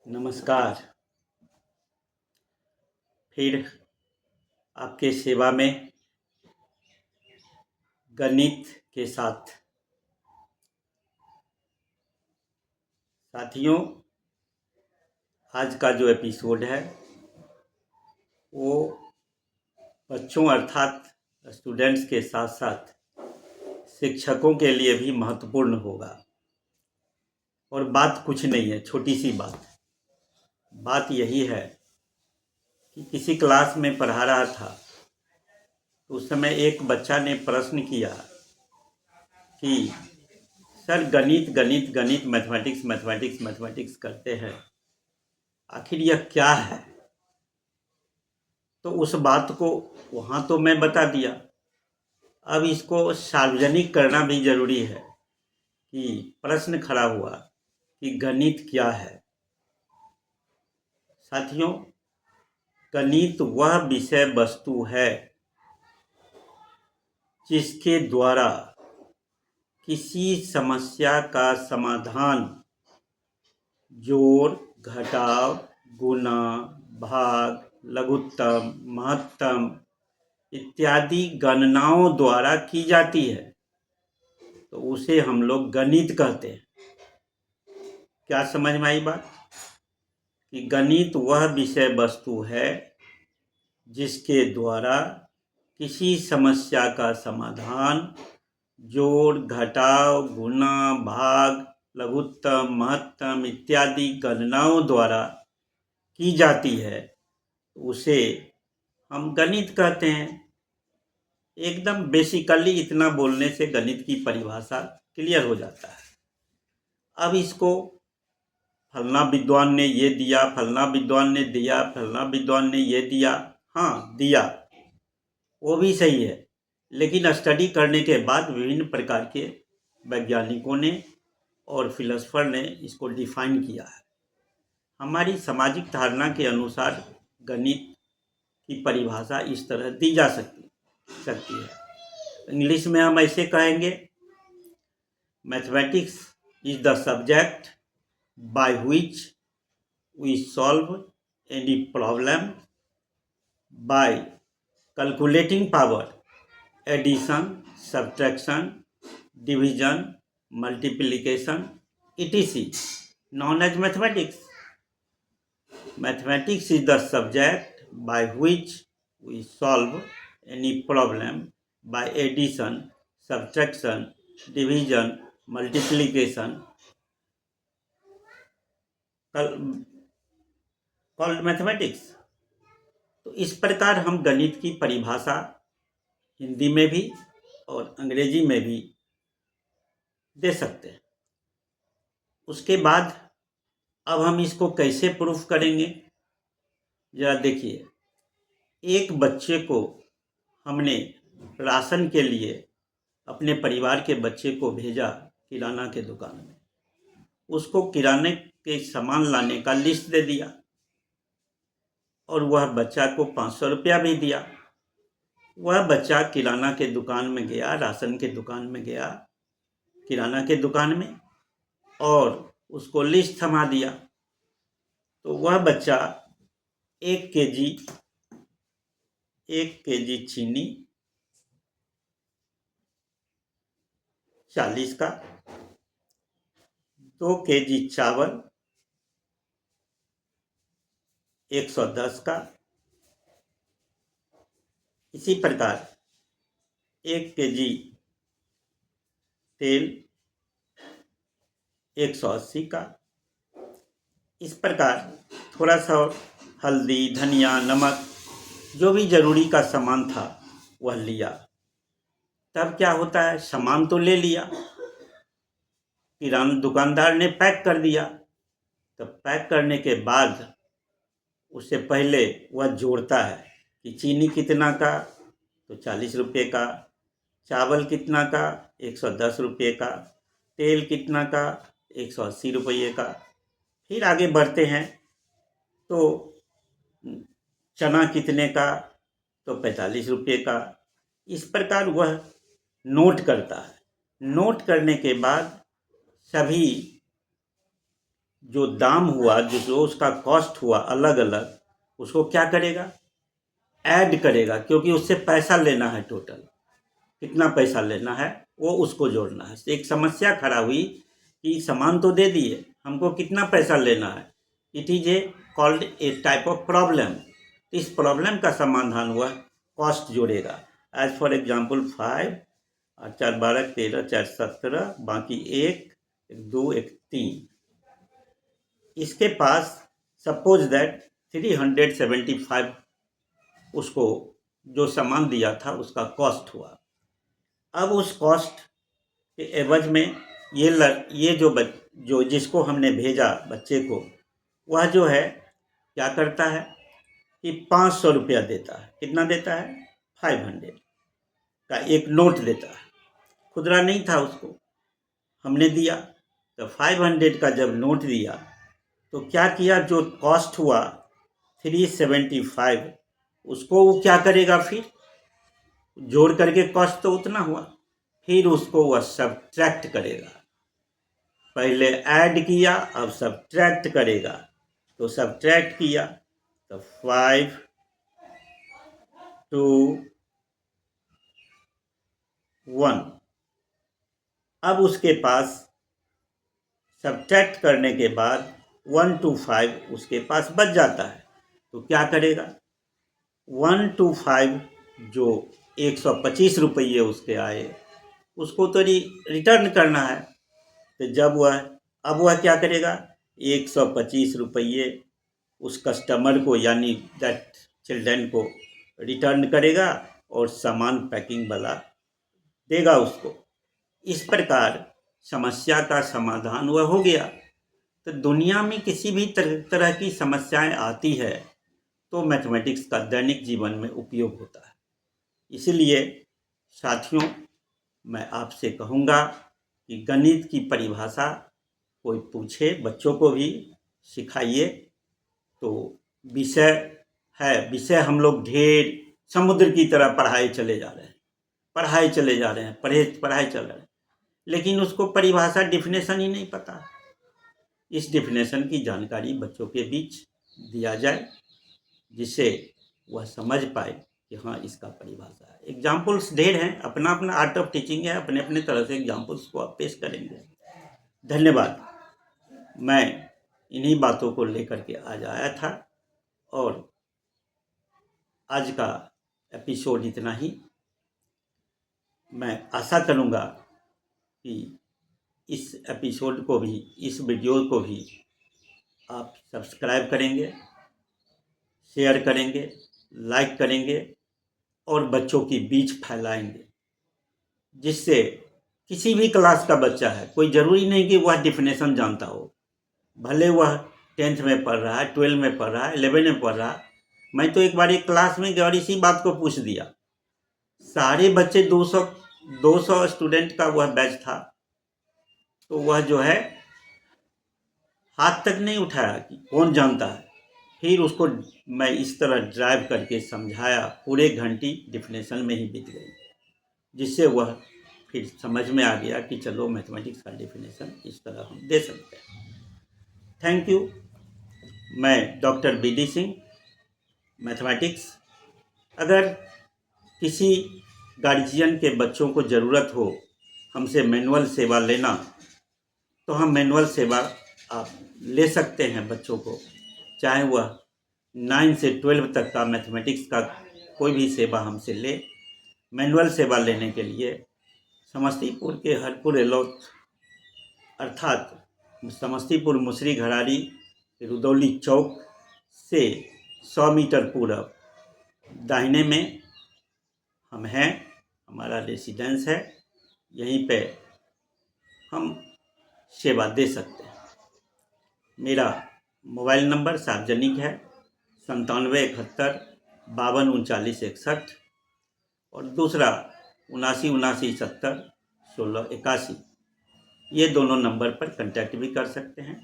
नमस्कार। फिर आपके सेवा में गणित के साथ। साथियों, आज का जो एपिसोड है वो बच्चों अर्थात स्टूडेंट्स के साथ साथ शिक्षकों के लिए भी महत्वपूर्ण होगा। और बात कुछ नहीं है, छोटी सी बात यही है कि किसी क्लास में पढ़ा रहा था तो उस समय एक बच्चा ने प्रश्न किया कि सर गणित गणित गणित मैथमेटिक्स मैथमेटिक्स मैथमेटिक्स करते हैं, आखिर यह क्या है। तो उस बात को वहाँ तो मैं बता दिया, अब इसको सार्वजनिक करना भी जरूरी है कि प्रश्न खड़ा हुआ कि गणित क्या है। साथियों, गणित वह विषय वस्तु है जिसके द्वारा किसी समस्या का समाधान जोड़, घटाव, गुणा, भाग, लघुत्तम, महत्तम इत्यादि गणनाओं द्वारा की जाती है, तो उसे हम लोग गणित कहते हैं। क्या समझ में आई बात? कि गणित वह विषय वस्तु है जिसके द्वारा किसी समस्या का समाधान जोड़, घटाव, गुणा, भाग, लघुत्तम, महत्तम इत्यादि गणनाओं द्वारा की जाती है, उसे हम गणित कहते हैं। एकदम बेसिकली इतना बोलने से गणित की परिभाषा क्लियर हो जाता है। अब इसको फलना विद्वान ने ये दिया, फलना विद्वान ने दिया, फलना विद्वान ने ये दिया, हाँ दिया, वो भी सही है, लेकिन स्टडी करने के बाद विभिन्न प्रकार के वैज्ञानिकों ने और फिलोसफर ने इसको डिफाइन किया है। हमारी सामाजिक धारणा के अनुसार गणित की परिभाषा इस तरह दी जा सकती है। इंग्लिश में हम ऐसे कहेंगे, mathematics is the subject by which we solve any problem by calculating power, addition, subtraction, division, multiplication, etc. known as mathematics. Mathematics is the subject by which we solve any problem by addition, subtraction, division, multiplication, called mathematics. तो इस प्रकार हम गणित की परिभाषा हिंदी में भी और अंग्रेजी में भी दे सकते हैं। उसके बाद अब हम इसको कैसे प्रूफ करेंगे, जरा देखिए। एक बच्चे को हमने राशन के लिए अपने परिवार के बच्चे को भेजा किराना के दुकान में, उसको किराने के सामान लाने का लिस्ट दे दिया और वह बच्चा को 500 रुपया भी दिया। वह बच्चा किराना के दुकान में गया, राशन के दुकान में गया, किराना के दुकान में, और उसको लिस्ट थमा दिया। तो वह बच्चा 1 केजी चीनी 40 का, 2 केजी चावल 110 का, इसी प्रकार 1 केजी तेल 180 का, इस प्रकार थोड़ा सा हल्दी, धनिया, नमक, जो भी जरूरी का सामान था वह लिया। तब क्या होता है, सामान तो ले लिया, किराना दुकानदार ने पैक कर दिया। तो पैक करने के बाद उससे पहले वह जोड़ता है कि चीनी कितना का, तो 40 रुपये का, चावल कितना का, 110 रुपये का, तेल कितना का, 180 रुपये का। फिर आगे बढ़ते हैं तो चना कितने का, तो 45 रुपये का। इस प्रकार वह नोट करता है। नोट करने के बाद सभी जो दाम हुआ, जो उसका कॉस्ट हुआ अलग अलग, उसको क्या करेगा, ऐड करेगा, क्योंकि उससे पैसा लेना है। टोटल कितना पैसा लेना है वो उसको जोड़ना है। एक समस्या खड़ा हुई कि सामान तो दे दिए, हमको कितना पैसा लेना है। It is a called a type of problem. इस प्रॉब्लम का समाधान हुआ कॉस्ट जोड़ेगा। एज फॉर एग्जाम्पल 5 और 4 12 13 4 17, बाकी 1 2 1 3। इसके पास सपोज दैट 375 उसको जो सामान दिया था उसका कॉस्ट हुआ। अब उस कॉस्ट के एवज में ये जो जिसको हमने भेजा बच्चे को, वह जो है क्या करता है कि 500 रुपया देता है। कितना देता है, 500 का एक नोट देता है। खुदरा नहीं था उसको, हमने दिया। तो 500 का जब नोट दिया तो क्या किया, जो कॉस्ट हुआ 375, उसको वो क्या करेगा, फिर जोड़ करके कॉस्ट तो उतना हुआ, फिर उसको वह सब्ट्रैक्ट करेगा। पहले ऐड किया, अब सब्ट्रैक्ट करेगा। तो सब्ट्रैक्ट किया तो 5 2 1। अब उसके पास सब्ट्रैक्ट करने के बाद 1 to 5 उसके पास बच जाता है। तो क्या करेगा, 1 to 5 जो 125 रुपये उसके आए, उसको तो रिटर्न करना है। तो अब वह क्या करेगा, 125 रुपये उस कस्टमर को यानी दैट चिल्ड्रन को रिटर्न करेगा और सामान पैकिंग वाला देगा उसको। इस प्रकार समस्या का समाधान वह हो गया। तो दुनिया में किसी भी तरह की समस्याएं आती है तो मैथमेटिक्स का दैनिक जीवन में उपयोग होता है। इसलिए साथियों, मैं आपसे कहूँगा कि गणित की परिभाषा कोई पूछे, बच्चों को भी सिखाइए। तो विषय हम लोग ढेर समुद्र की तरह पढ़ाई चले जा रहे हैं, पढ़ाई चल रहे हैं, लेकिन उसको परिभाषा डिफिनेशन ही नहीं पता। इस डिफिनेशन की जानकारी बच्चों के बीच दिया जाए, जिससे वह समझ पाए कि हाँ, इसका परिभाषा है। एग्जाम्पल्स ढेर हैं, अपना अपना आर्ट ऑफ टीचिंग है, अपने अपने तरह से एग्जाम्पल्स को आप पेश करेंगे। धन्यवाद। मैं इन्हीं बातों को लेकर के आज आया था और आज का एपिसोड इतना ही। मैं आशा करूँगा कि इस एपिसोड को भी, इस वीडियो को भी आप सब्सक्राइब करेंगे, शेयर करेंगे, लाइक करेंगे और बच्चों के बीच फैलाएंगे, जिससे किसी भी क्लास का बच्चा है, कोई ज़रूरी नहीं कि वह डिफिनेशन जानता हो, भले वह 10th में पढ़ रहा है, 12 में पढ़ रहा है, 11 में पढ़ रहा है। मैं तो एक बार एक क्लास में गया और इसी बात को पूछ दिया। सारे बच्चे 200 स्टूडेंट का वह बैच था, तो वह जो है हाथ तक नहीं उठाया कि कौन जानता है। फिर उसको मैं इस तरह ड्राइव करके समझाया, पूरे घंटी डिफिनेशन में ही बीत गई, जिससे वह फिर समझ में आ गया कि चलो मैथमेटिक्स का डिफिनेशन इस तरह हम दे सकते हैं। Thank you. मैं डॉक्टर BD सिंह, मैथमेटिक्स। अगर किसी गार्जियन के बच्चों को ज़रूरत हो हमसे मैनुअल सेवा लेना, तो हम मैनुअल सेवा आप ले सकते हैं बच्चों को, चाहे वह 9 से 12 तक का मैथमेटिक्स का कोई भी सेवा हमसे ले। मैनुअल सेवा लेने के लिए समस्तीपुर के हरपुर एलौथ अर्थात समस्तीपुर मुसरी घरारी रुदौली चौक से 100 मीटर पूरब दाहिने में हम हैं, हमारा रेसिडेंस है। यहीं पे हम सेवा दे सकते हैं। मेरा मोबाइल नंबर सार्वजनिक है 9771 52 39 61 और दूसरा 79 79 70 16 81। ये दोनों नंबर पर कांटेक्ट भी कर सकते हैं।